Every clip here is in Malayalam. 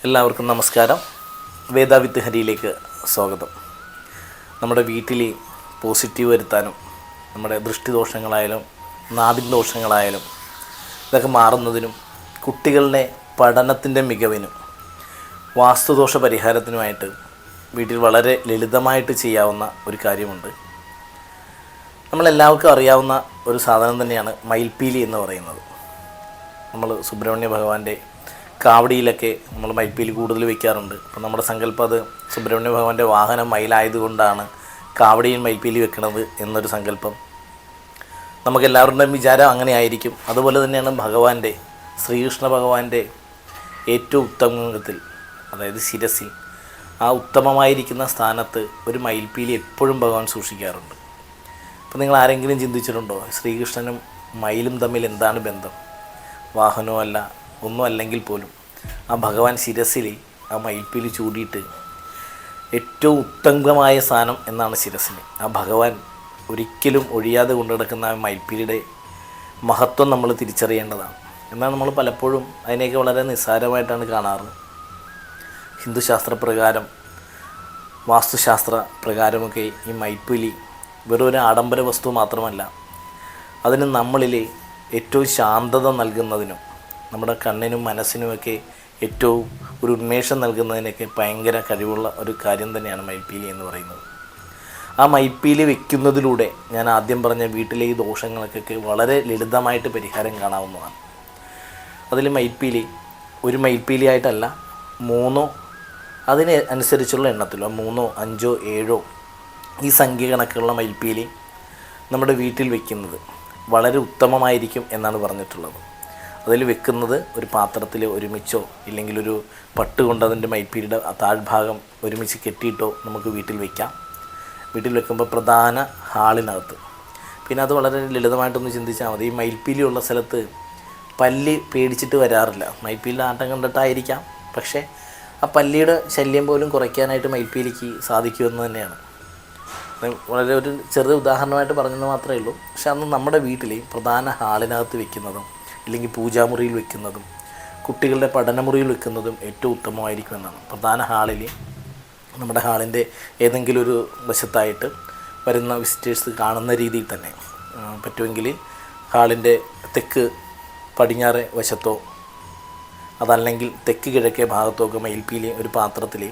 എല്ലാവർക്കും നമസ്കാരം. വേദ വിത്ത് ഹരിയിലേക്ക് സ്വാഗതം. നമ്മുടെ വീട്ടിൽ പോസിറ്റീവ് വരുത്താനും നമ്മുടെ ദൃഷ്ടിദോഷങ്ങളായാലും നാവിൻ ദോഷങ്ങളായാലും ഇതൊക്കെ മാറുന്നതിനും കുട്ടികളുടെ പഠനത്തിൻ്റെ മികവിനും വാസ്തുദോഷ പരിഹാരത്തിനുമായിട്ട് വീട്ടിൽ വളരെ ലളിതമായിട്ട് ചെയ്യാവുന്ന ഒരു കാര്യമുണ്ട്. നമ്മളെല്ലാവർക്കും അറിയാവുന്ന ഒരു സാധനം തന്നെയാണ് മയിൽപ്പീലി എന്ന് പറയുന്നത്. നമ്മൾ സുബ്രഹ്മണ്യ ഭഗവാന്റെ കാവടിയിലൊക്കെ നമ്മൾ മയിൽപ്പീലി കൂടുതൽ വയ്ക്കാറുണ്ട്. അപ്പോൾ നമ്മുടെ സങ്കല്പം അത് സുബ്രഹ്മണ്യ ഭഗവാന്റെ വാഹനം മയിലായതുകൊണ്ടാണ് കാവടിയിൽ മയിൽപ്പീലി വെക്കുന്നത് എന്നൊരു സങ്കല്പം നമുക്കെല്ലാവരുടെയും വിചാരം അങ്ങനെ ആയിരിക്കും. അതുപോലെ തന്നെയാണ് ഭഗവാന്റെ ശ്രീകൃഷ്ണ ഭഗവാന്റെ ഏറ്റവും ഉത്തമത്തിൽ, അതായത് ശിരസിൽ ആ ഉത്തമമായിരിക്കുന്ന സ്ഥാനത്ത് ഒരു മയിൽപ്പീലി എപ്പോഴും ഭഗവാൻ സൂക്ഷിക്കാറുണ്ട്. അപ്പോൾ നിങ്ങൾ ആരെങ്കിലും ചിന്തിച്ചിട്ടുണ്ടോ ശ്രീകൃഷ്ണനും മയിലും തമ്മിൽ എന്താണ് ബന്ധം? വാഹനവും അല്ല, ഒന്നും അല്ലെങ്കിൽ പോലും ആ ഭഗവാൻ ശിരസിൽ ആ മയിൽപ്പീലി ചൂടിയിട്ട് ഏറ്റവും ഉത്തമമായ സ്ഥാനം എന്നാണ് ശിരസിന്. ആ ഭഗവാൻ ഒരിക്കലും ഒഴിയാതെ കൊണ്ടു നടക്കുന്ന ആ മയിൽപ്പീലിയുടെ മഹത്വം നമ്മൾ തിരിച്ചറിയേണ്ടതാണ്. എന്നാൽ നമ്മൾ പലപ്പോഴും അതിനെയൊക്കെ വളരെ നിസ്സാരമായിട്ടാണ് കാണാറ്. ഹിന്ദുശാസ്ത്രപ്രകാരം വാസ്തുശാസ്ത്ര പ്രകാരമൊക്കെ ഈ മയിൽപ്പീലി വെറും ഒരു ആഡംബര വസ്തു മാത്രമല്ല, അതിന് നമ്മളിൽ ഏറ്റവും ശാന്തത നൽകുന്നതിനും നമ്മുടെ കണ്ണിനും മനസ്സിനുമൊക്കെ ഏറ്റവും ഒരു ഉന്മേഷം നൽകുന്നതിനൊക്കെ ഭയങ്കര കഴിവുള്ള ഒരു കാര്യം തന്നെയാണ് മയിൽപ്പീലി എന്ന് പറയുന്നത്. ആ മയിൽപ്പീലി വെക്കുന്നതിലൂടെ ഞാൻ ആദ്യം പറഞ്ഞ വീട്ടിലെ ഈ ദോഷങ്ങൾക്കൊക്കെ വളരെ ലളിതമായിട്ട് പരിഹാരം കാണാവുന്നതാണ്. അതിൽ മയിൽപ്പീലി ഒരു മയിൽപ്പീലി ആയിട്ടല്ല, 3 അതിന് അനുസരിച്ചുള്ള എണ്ണത്തിലോ 3, 5, 7 ഈ സംഖ്യ കണക്കുള്ള മയിൽപ്പീലി നമ്മുടെ വീട്ടിൽ വെക്കുന്നത് വളരെ ഉത്തമമായിരിക്കും എന്നാണ് പറഞ്ഞിട്ടുള്ളത്. അതിൽ വെക്കുന്നത് ഒരു പാത്രത്തിൽ ഒരുമിച്ചോ ഇല്ലെങ്കിൽ ഒരു പട്ട് കൊണ്ട് അതിൻ്റെ മയിൽപ്പീലിയുടെ താഴ്ഭാഗം ഒരുമിച്ച് കെട്ടിയിട്ടോ നമുക്ക് വീട്ടിൽ വയ്ക്കാം. വീട്ടിൽ വെക്കുമ്പോൾ പ്രധാന ഹാളിനകത്ത്. പിന്നെ അത് വളരെ ലളിതമായിട്ടൊന്ന് ചിന്തിച്ചാൽ മതി. ഈ മയിൽപ്പീലി ഉള്ള സ്ഥലത്ത് പല്ലി പേടിച്ചിട്ട് വരാറില്ല. മയിൽപ്പീലിയുടെ ആട്ടം കണ്ടിട്ടായിരിക്കാം, പക്ഷേ ആ പല്ലിയുടെ ശല്യം പോലും കുറയ്ക്കാനായിട്ട് മയിൽപ്പീലിക്ക് സാധിക്കുമെന്ന് തന്നെയാണ്. വളരെ ഒരു ചെറിയ ഉദാഹരണമായിട്ട് പറഞ്ഞെന്ന് മാത്രമേ ഉള്ളൂ. പക്ഷെ അന്ന് നമ്മുടെ വീട്ടിൽ പ്രധാന ഹാളിനകത്ത് വെക്കുന്നതും ഇല്ലെങ്കിൽ പൂജാമുറിയിൽ വെക്കുന്നതും കുട്ടികളുടെ പഠനമുറിയിൽ വെക്കുന്നതും ഏറ്റവും ഉത്തമമായിരിക്കും എന്നാണ്. പ്രധാന ഹാളിൽ നമ്മുടെ ഹാളിൻ്റെ ഏതെങ്കിലും ഒരു വശത്തായിട്ട് വരുന്ന വിസിറ്റേഴ്സ് കാണുന്ന രീതിയിൽ തന്നെ പറ്റുമെങ്കിൽ ഹാളിൻ്റെ തെക്ക് പടിഞ്ഞാറ് വശത്തോ അതല്ലെങ്കിൽ തെക്ക് കിഴക്കേ ഭാഗത്തോ ഒക്കെ മയിൽപ്പീലി ഒരു പാത്രത്തിൽ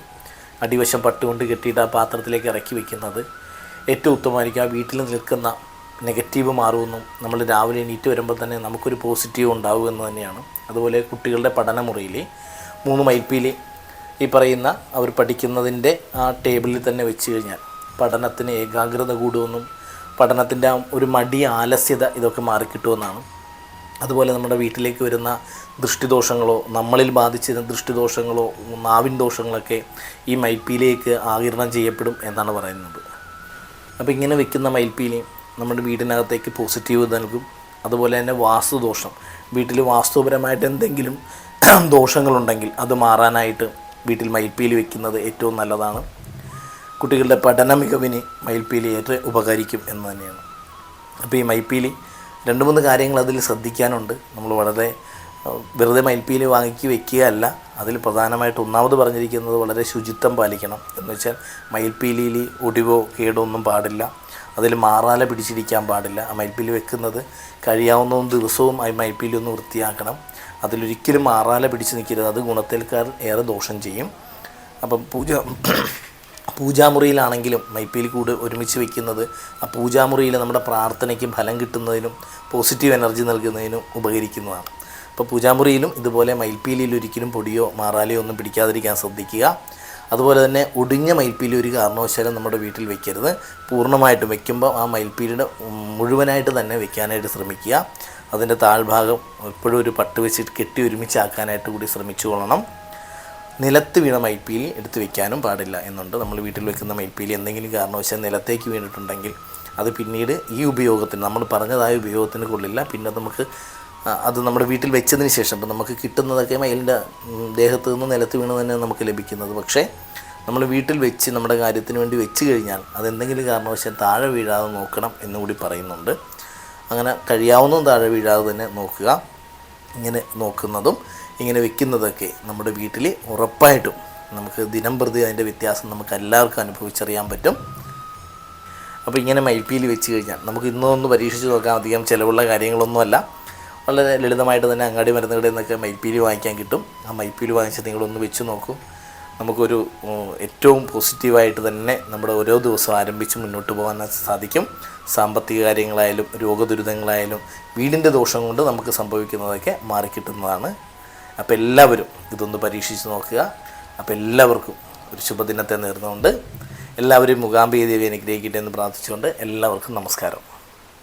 അടിവശം പട്ടുകൊണ്ട് കെട്ടിയിട്ട് ആ പാത്രത്തിലേക്ക് ഇറക്കി വയ്ക്കുന്നത് ഏറ്റവും ഉത്തമമായിരിക്കും. ആ വീട്ടിൽ നിൽക്കുന്ന നെഗറ്റീവ് മാറുമെന്നും നമ്മൾ രാവിലെ എണീറ്റ് വരുമ്പോൾ തന്നെ നമുക്കൊരു പോസിറ്റീവ് ഉണ്ടാവുമെന്ന് തന്നെയാണ്. അതുപോലെ കുട്ടികളുടെ പഠനമുറിയിൽ 3 മയിൽപ്പീലി ഈ പറയുന്ന അവർ പഠിക്കുന്നതിൻ്റെ ആ ടേബിളിൽ തന്നെ വെച്ച് കഴിഞ്ഞാൽ പഠനത്തിന് ഏകാഗ്രത കൂടുമെന്നും പഠനത്തിൻ്റെ ആ ഒരു മടി, ആലസ്യത ഇതൊക്കെ മാറിക്കിട്ടുമെന്നാണ്. അതുപോലെ നമ്മുടെ വീട്ടിലേക്ക് വരുന്ന ദൃഷ്ടിദോഷങ്ങളോ നമ്മളിൽ ബാധിച്ചിരുന്ന ദൃഷ്ടിദോഷങ്ങളോ നാവിൻ ദോഷങ്ങളൊക്കെ ഈ മയിൽപ്പീലിയേക്ക് ആഗിരണം ചെയ്യപ്പെടും എന്നാണ് പറയുന്നത്. അപ്പോൾ ഇങ്ങനെ വെക്കുന്ന മയിൽപ്പീലി നമ്മുടെ വീടിനകത്തേക്ക് പോസിറ്റീവ് നൽകും. അതുപോലെ തന്നെ വാസ്തുദോഷം, വീട്ടിൽ വാസ്തുപരമായിട്ട് എന്തെങ്കിലും ദോഷങ്ങളുണ്ടെങ്കിൽ അത് മാറാനായിട്ട് വീട്ടിൽ മയിൽപ്പീലി വെക്കുന്നത് ഏറ്റവും നല്ലതാണ്. കുട്ടികളുടെ പഠന മികവിന് മയിൽപ്പീലി ഏറെ ഉപകരിക്കും എന്ന് തന്നെയാണ്. അപ്പോൾ ഈ മയിൽപ്പീലി 2-3 കാര്യങ്ങൾ അതിൽ ശ്രദ്ധിക്കാനുണ്ട്. നമ്മൾ വളരെ വെറുതെ മയിൽപ്പീലി വാങ്ങിക്കി വെക്കുകയല്ല. അതിൽ പ്രധാനമായിട്ട് ഒന്നാമത് പറഞ്ഞിരിക്കുന്നത് വളരെ ശുചിത്വം പാലിക്കണം. എന്ന് വെച്ചാൽ മയിൽപ്പീലിയിൽ ഒടിവോ കേടോ ഒന്നും പാടില്ല. അതിൽ മാറാല പിടിച്ചിരിക്കാൻ പാടില്ല. ആ മയിൽപ്പീലി വെക്കുന്നത് കഴിയാവുന്ന ദിവസവും ആ മയിൽപ്പീലി ഒന്ന് വൃത്തിയാക്കണം. അതിലൊരിക്കലും മാറാല പിടിച്ച് നിൽക്കരുത്. അത് ഗുണത്തേക്കാൾ ഏറെ ദോഷം ചെയ്യും. അപ്പം പൂജാമുറിയിലാണെങ്കിലും മയിൽപ്പീലി കൂട് ഒരുമിച്ച് വയ്ക്കുന്നത് ആ പൂജാമുറിയിൽ നമ്മുടെ പ്രാർത്ഥനയ്ക്ക് ഫലം കിട്ടുന്നതിനും പോസിറ്റീവ് എനർജി നൽകുന്നതിനും ഉപകരിക്കുന്നതാണ്. അപ്പോൾ പൂജാമുറിയിലും ഇതുപോലെ മയിൽപ്പീലിയിൽ ഒരിക്കലും പൊടിയോ മാറാലയോ ഒന്നും പിടിക്കാതിരിക്കാൻ ശ്രദ്ധിക്കുക. അതുപോലെ തന്നെ ഒടിഞ്ഞ മയിൽപ്പീലി ഒരു കാരണവശാലും നമ്മുടെ വീട്ടിൽ വെക്കരുത്. പൂർണ്ണമായിട്ട് വെക്കുമ്പോൾ ആ മയിൽപ്പീലിയുടെ മുഴുവനായിട്ട് തന്നെ വെക്കാനായിട്ട് ശ്രമിക്കുക. അതിൻ്റെ താഴ്ഭാഗം എപ്പോഴും ഒരു പട്ട് വെച്ചിട്ട് കെട്ടി ഒരുമിച്ചാക്കാനായിട്ട് കൂടി ശ്രമിച്ചു കൊള്ളണം. നിലത്ത് വീണ മയിൽപ്പീലി എടുത്ത് വെക്കാനും പാടില്ല എന്നുണ്ട്. നമ്മൾ വീട്ടിൽ വെക്കുന്ന മയിൽപ്പീലി എന്തെങ്കിലും കാരണവശാൽ നിലത്തേക്ക് വീണിട്ടുണ്ടെങ്കിൽ അത് പിന്നീട് ഈ ഉപയോഗത്തിന് നമ്മൾ പറഞ്ഞതായ ഉപയോഗത്തിന് കൊള്ളില്ല. പിന്നെ നമുക്ക് അത് നമ്മുടെ വീട്ടിൽ വെച്ചതിന് ശേഷം ഇപ്പം നമുക്ക് കിട്ടുന്നതൊക്കെ മയിലിൻ്റെ ദേഹത്ത് നിന്ന് നിലത്ത് വീണ് തന്നെ നമുക്ക് ലഭിക്കുന്നത്. പക്ഷേ നമ്മൾ വീട്ടിൽ വെച്ച് നമ്മുടെ കാര്യത്തിന് വേണ്ടി വെച്ച് കഴിഞ്ഞാൽ അതെന്തെങ്കിലും കാരണവശാൽ താഴെ വീഴാതെ നോക്കണം എന്നുകൂടി പറയുന്നുണ്ട്. അങ്ങനെ കഴിയാവുന്നതും താഴെ വീഴാതെ തന്നെ നോക്കുക. ഇങ്ങനെ നോക്കുന്നതും ഇങ്ങനെ വെക്കുന്നതൊക്കെ നമ്മുടെ വീട്ടിൽ ഉറപ്പായിട്ടും നമുക്ക് ദിനം പ്രതി അതിൻ്റെ വ്യത്യാസം നമുക്ക് എല്ലാവർക്കും അനുഭവിച്ചറിയാൻ പറ്റും. അപ്പോൾ ഇങ്ങനെ മയിൽപ്പീലി വെച്ച് കഴിഞ്ഞാൽ നമുക്ക് ഇന്നൊന്ന് പരീക്ഷിച്ച് നോക്കാം. അധികം ചിലവുള്ള കാര്യങ്ങളൊന്നുമല്ല, വളരെ ലളിതമായിട്ട് തന്നെ അങ്ങാടി മരുന്നുകളിൽ നിന്നൊക്കെ മയിൽപ്പീലി വാങ്ങിക്കാൻ കിട്ടും. ആ മയിൽപ്പീലി വാങ്ങിച്ച് നിങ്ങളൊന്ന് വെച്ച് നോക്കൂ. നമുക്കൊരു ഏറ്റവും പോസിറ്റീവായിട്ട് തന്നെ നമ്മുടെ ഓരോ ദിവസവും ആരംഭിച്ച് മുന്നോട്ട് പോകാൻ സാധിക്കും. സാമ്പത്തിക കാര്യങ്ങളായാലും രോഗദുരിതങ്ങളായാലും വീടിൻ്റെ ദോഷം കൊണ്ട് നമുക്ക് സംഭവിക്കുന്നതൊക്കെ മാറിക്കിട്ടുന്നതാണ്. അപ്പോൾ എല്ലാവരും ഇതൊന്ന് പരീക്ഷിച്ച് നോക്കുക. അപ്പോൾ എല്ലാവർക്കും ഒരു ശുഭദിനത്തെ നേർന്നുകൊണ്ട് എല്ലാവരും മൂകാംബിക ദേവി അനുഗ്രഹിക്കട്ടെ എന്ന് പ്രാർത്ഥിച്ചുകൊണ്ട് എല്ലാവർക്കും നമസ്കാരം.